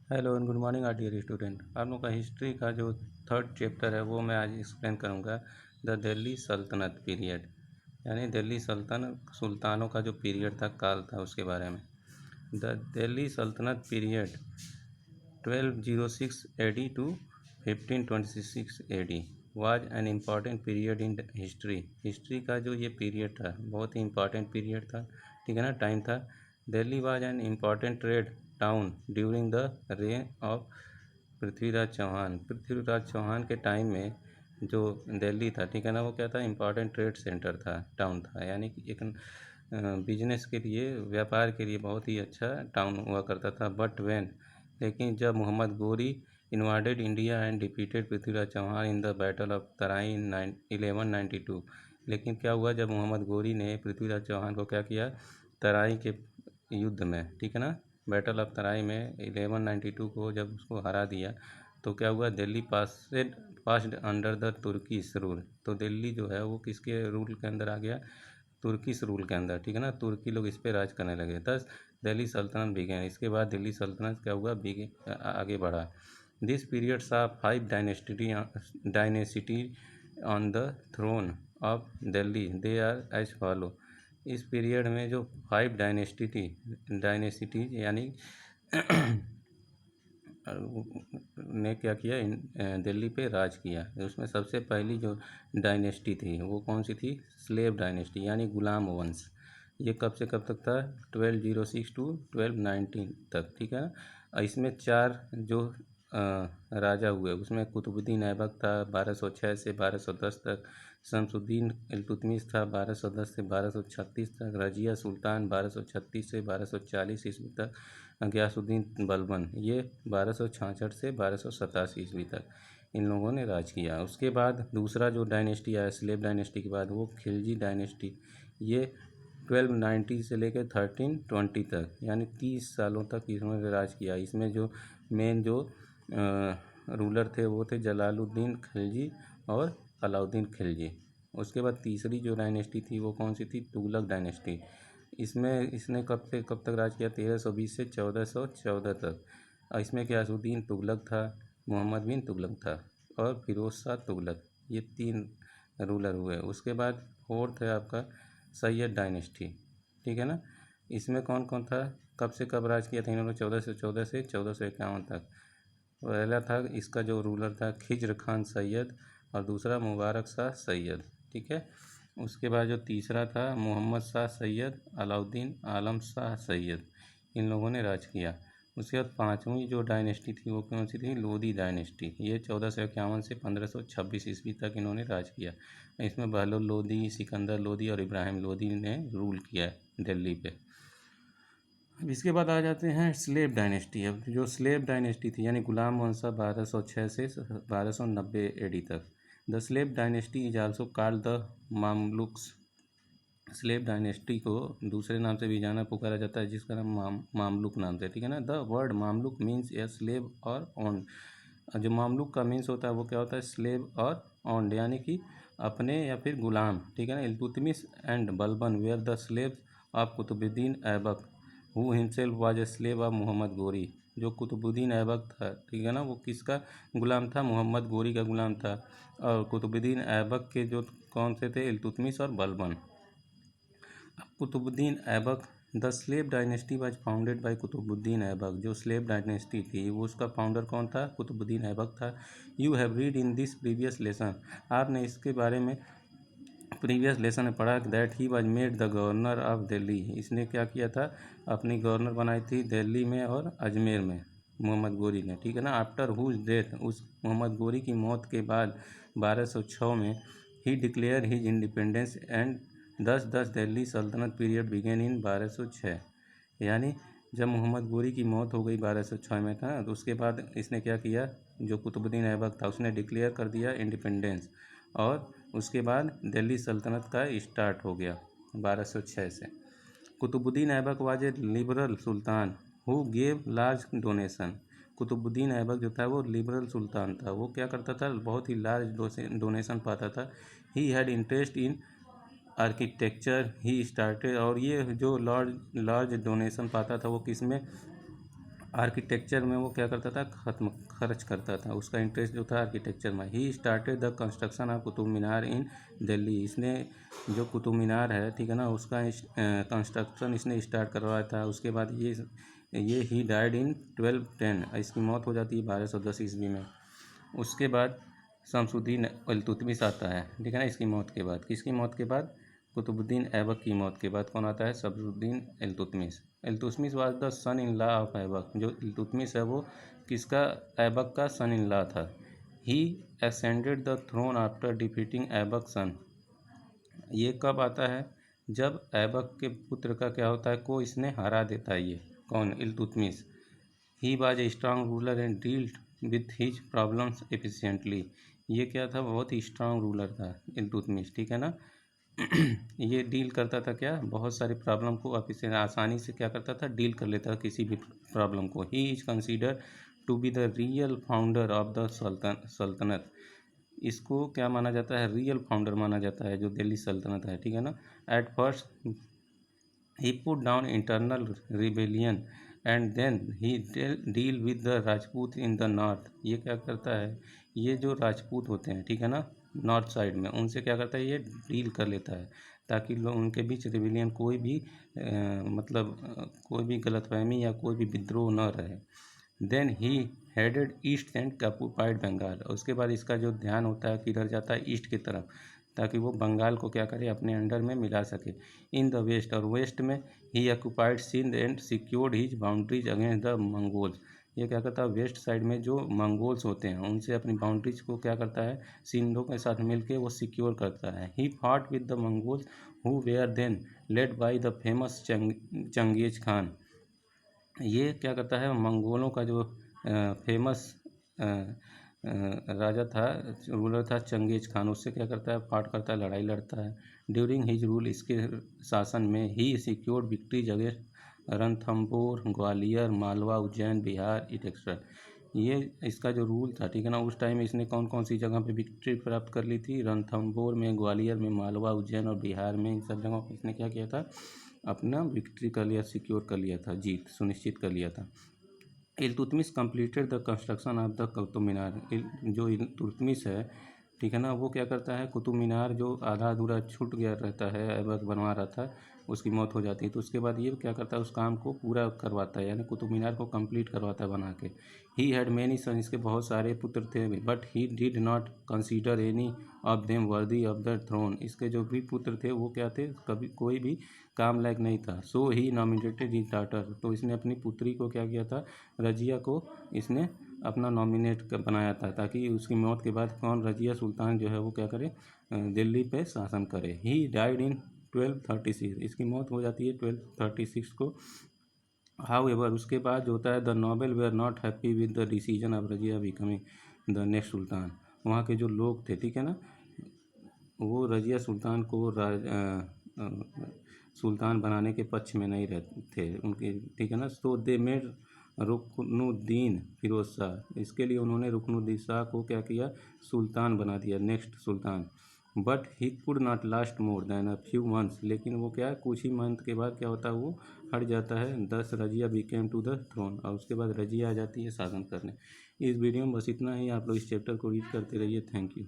Hello and good morning our dear student. आप लोग का हिस्ट्री का जो थर्ड चैप्टर है वो मैं आज एक्सप्लेन करूँगा। द दिल्ली सल्तनत पीरियड, यानी दिल्ली सुल्तानों का जो पीरियड था, काल था, उसके बारे में। The Delhi Saltanat period 1206 AD to 1526 AD was an important period in history. History का जो ये पीरियड था बहुत ही इम्पॉर्टेंट पीरियड था, ठीक है ना, टाइम था। Delhi was an important trade town during the reign of Prithviraj Chauhan. Prithviraj Chauhan के टाइम में जो दिल्ली था, ठीक है ना, वो क्या था, इम्पॉर्टेंट ट्रेड सेंटर था, टाउन था, यानी कि एक बिजनेस के लिए, व्यापार के लिए बहुत ही अच्छा टाउन हुआ करता था। बट वेन, लेकिन जब Mohammad Ghori invaded India and defeated Prithviraj Chauhan in the battle of Tarai in 1192। लेकिन क्या हुआ, जब मोहम्मद गोरी ने पृथ्वीराज चौहान को क्या किया, तराई के युद्ध में, ठीक है ना, बैटल ऑफ तराई में 1192 को जब उसको हरा दिया, तो क्या हुआ, Delhi passed under the तुर्कीश rule. तो दिल्ली जो है वो किसके रूल के अंदर आ गया, तुर्किश रूल के अंदर, ठीक है ना, तुर्की लोग इस पे राज करने लगे। दस दिल्ली सल्तनत बिगेन, इसके बाद दिल्ली सल्तनत क्या हुआ, आगे बढ़ा। This period saw 5 dynasty on the throne of Delhi, they are as follow. इस पीरियड में जो 5 डायनेसिटी यानी ने क्या किया, दिल्ली पे राज किया। उसमें सबसे पहली जो डायनेस्टी थी वो कौन सी थी, स्लेव डायनेस्टी, यानी गुलाम वंश। ये कब से कब तक था, 1206 टू 1219 तक, ठीक है। इसमें 4 जो राजा हुए, उसमें कुतुबुद्दीन ऐबक था 1206 से 1210 तक, शमसुद्दीन इल्तुतमिश था 1210 से 1236 तक, रजिया सुल्तान 1236 से 1240 ईस्वी तक, गयासुद्दीन बलबन ये 1266 से 1287 ईस्वी तक इन लोगों ने राज किया। उसके बाद दूसरा जो डायनेस्टी आया स्लेव डायनेस्टी के बाद, वो खिलजी डायनेस्टी। ये 1290 से लेकर 1320 तक, यानी 30 सालों तक इन्होंने राज किया। इसमें जो मेन जो रूलर थे वो थे जलालुद्दीन खिलजी और अलाउद्दीन खिलजी। उसके बाद तीसरी जो डायनेस्टी थी वो कौन सी थी, तुगलक डायनेस्टी। इसमें इसने कब से कब तक राज किया, 1320 से 1414 तक। और इसमें गयासुद्दीन तुगलक था, मोहम्मद बिन तुगलक था और फिरोज शाह तुगलक, ये 3 रूलर हुए। उसके बाद फोर्थ है आपका सैयद डायनेस्टी, ठीक है ना। इसमें कौन कौन था, कब से कब राज किया था इन्होंने, 1414 से 1451 तक। पहला था इसका जो रूलर था खिज्र खान सैयद और दूसरा मुबारक शाह सैयद, ठीक है। उसके बाद जो तीसरा था मोहम्मद शाह सैयद, अलाउद्दीन आलम शाह सैयद, इन लोगों ने राज किया। उसके बाद पाँचवीं जो डायनेस्टी थी वो कौन सी थी, लोधी डायनेस्टी। ये 1451 से 1526 ईस्वी तक इन्होंने राज किया। इसमें बहलोल लोधी, सिकंदर लोधी और इब्राहिम लोधी ने रूल किया दिल्ली पे। अब इसके बाद आ जाते हैं स्लेव डायनेस्टी। अब जो स्लेव डायनेस्टी थी यानी गुलाम वंशा 1206 से 1290 AD तक। The slave dynasty is also called the Mamluks. Slave dynasty को दूसरे नाम से भी जाना पुकारा जाता है, जिसका नाम मामलुक नाम से, ठीक है ना। The word Mamluk means a slave और ओन्ड। जो मामलुक का मीन्स होता है वो क्या होता है, स्लेव और ओन्ड, यानी कि अपने या फिर गुलाम, ठीक है ना। Iltutmish and Balban were the slaves of Qutbuddin Aibak who himself was a slave of Mohammad Ghori. जो कुतुबुद्दीन ऐबक था, ठीक है ना, वो किसका गुलाम था, मोहम्मद गोरी का गुलाम था। और कुतुबुद्दीन ऐबक के जो कौन से थे, इल्तुतमिश और Balban. Qutbuddin Aibak, the slave dynasty was founded by Qutbuddin Aibak. जो स्लेव डायनेस्टी थी वो उसका फाउंडर कौन था, कुतुबुद्दीन ऐबक था। You have read in this previous lesson, आपने इसके बारे में प्रीवियस लेसन में पढ़ा that he was made the governor of Delhi. इसने क्या किया था, अपनी गवर्नर बनाई थी दिल्ली में और अजमेर में, मोहम्मद गोरी ने, ठीक है ना। आफ्टर हुज डेथ, उस मोहम्मद गोरी की मौत के बाद 1206 में ही डिक्लेयर हिज इंडिपेंडेंस एंड दस Delhi Saltanat period began in 1206। यानी जब मोहम्मद गोरी की मौत हो गई 1206 में था, तो उसके बाद इसने क्या किया, जो कुतुबुद्दीन ऐबक था उसने डिक्लेयर कर दिया इंडिपेंडेंस, और उसके बाद दिल्ली सल्तनत का स्टार्ट हो गया 1206 से। Qutbuddin Aibak was a liberal sultan who gave large donation. Qutbuddin Aibak जो था वो लिबरल सुल्तान था, वो क्या करता था, बहुत ही लार्ज डोनेशन पाता था। He had interest in architecture he started, और ये जो लार्ज लार्ज डोनेशन पाता था वो किस में, आर्किटेक्चर में वो क्या करता था, खर्च करता था, उसका इंटरेस्ट जो था आर्किटेक्चर में। He started the construction of Qutub Minar in Delhi. इसने जो कुतुब मीनार है, ठीक है ना, उसका कंस्ट्रक्शन इसने स्टार्ट करवाया था। उसके बाद ये ही डाइड इन 1210, इसकी मौत हो जाती है 1210 ईस्वी में। उसके बाद शमसुद्दीन इल्तुतमिश आता है, ठीक है ना, इसकी मौत के बाद। किसकी मौत के बाद? कुतुबुद्दीन ऐबक की मौत के बाद कौन आता है? Shamsuddin Iltutmish. Iltutmish was the son in law of Aibak. जो इल्तुतमिश है वो किसका? ऐबक का सन इन लॉ था। He ascended the throne after defeating Aibak son. ये कब आता है? जब ऐबक के पुत्र का क्या होता है, को इसने हरा देता है। ये कौन? Iltutmish. He was a strong ruler and dealt with his problems efficiently. ये क्या था? बहुत ही स्ट्रांग रूलर था इल्तुतमिश, ठीक है ना। ये डील करता था क्या? बहुत सारी प्रॉब्लम को आसानी से क्या करता था? डील कर लेता था किसी भी प्रॉब्लम को। He is consider to be the real founder of the Saltanat. इसको क्या माना जाता है? रियल फाउंडर माना जाता है जो दिल्ली सल्तनत है, ठीक है ना। At first he put down internal rebellion and then he deal with the Rajput in the north। ये क्या करता है? ये जो राजपूत होते हैं, ठीक है ना, नॉर्थ साइड में, उनसे क्या करता है? ये डील कर लेता है ताकि लोग उनके बीच रिबेलियन कोई भी कोई भी गलतफहमी या कोई भी विद्रोह न रहे। Then he headed east and occupied Bengal. उसके बाद इसका जो ध्यान होता है किधर जाता है? ईस्ट की तरफ, ताकि वो बंगाल को क्या करे? अपने अंडर में मिला सके। इन द वेस्ट, और वेस्ट में he occupied Sindh and secured his boundaries against the Mongols. ये क्या करता है? वेस्ट साइड में जो मंगोल्स होते हैं उनसे अपनी बाउंड्रीज को क्या करता है? सिंधों के साथ मिलके वो सिक्योर करता है। He fought with the Mongols who were then led by the famous Genghis Khan. ये क्या करता है? मंगोलों का जो फेमस राजा था, रूलर था, चंगेज खान, उससे क्या करता है? फाट करता है, लड़ाई लड़ता है। ड्यूरिंग हिज रूल, इसके शासन में, he secured victories against Ranthambore, Gwalior, Malwa, Ujjain, Bihar etcetera. ये इसका जो रूल था, ठीक है ना, उस टाइम इसने कौन कौन सी जगह पे विक्ट्री प्राप्त कर ली थी? रणथंभौर में, ग्वालियर में, मालवा, उज्जैन और बिहार में। इन सब जगहों पर इसने क्या किया था? अपना विक्ट्री कर लिया, सिक्योर कर लिया था, जीत सुनिश्चित कर लिया था। Iltutmish completed the construction of the Qutub Minar. जो इल्तुतमिश है, ठीक है ना, वो क्या करता है? कुतुब मीनार जो आधा अधूरा छूट गया रहता है, ऐबक बनवा रहा था, उसकी मौत हो जाती है, तो उसके बाद ये क्या करता है? उस काम को पूरा करवाता है, यानी कुतुब मीनार को कंप्लीट करवाता है बना के। ही हैड मैनी सन, इसके बहुत सारे पुत्र थे, but he did not consider any of them worthy of the throne. इसके जो भी पुत्र थे वो क्या थे? कभी कोई भी काम लायक नहीं था। सो ही नॉमिनेटेड हिज डॉटर। तो इसने अपनी पुत्री को क्या किया था? रजिया को इसने अपना नॉमिनेट बनाया था, ताकि उसकी मौत के बाद कौन? रजिया सुल्तान जो है वो क्या करे? दिल्ली पे शासन करे। ही डाइड इन 1236, इसकी मौत हो जाती है 1236 को। हाउएवर, उसके बाद जो होता है, the noble were not happy with the decision of Razia becoming the next sultan. वहाँ के जो लोग थे, ठीक है ना, वो रजिया सुल्तान को सुल्तान बनाने के पक्ष में नहीं रहते थे उनके, ठीक है ना। सो दे मेड रुकनुद्दीन फिरोज शाह। इसके लिए उन्होंने रुकनुद्दीन शाह को क्या किया? सुल्तान बना दिया, next Sultan. But he could not last more than a few months. लेकिन वो क्या है? कुछ ही मंथ के बाद क्या होता है? वो हट जाता है। Thus Razia became to the throne, और उसके बाद रजिया आ जाती है शासन करने। इस वीडियो में बस इतना ही। आप लोग इस चैप्टर को रीड करते रहिए। Thank you.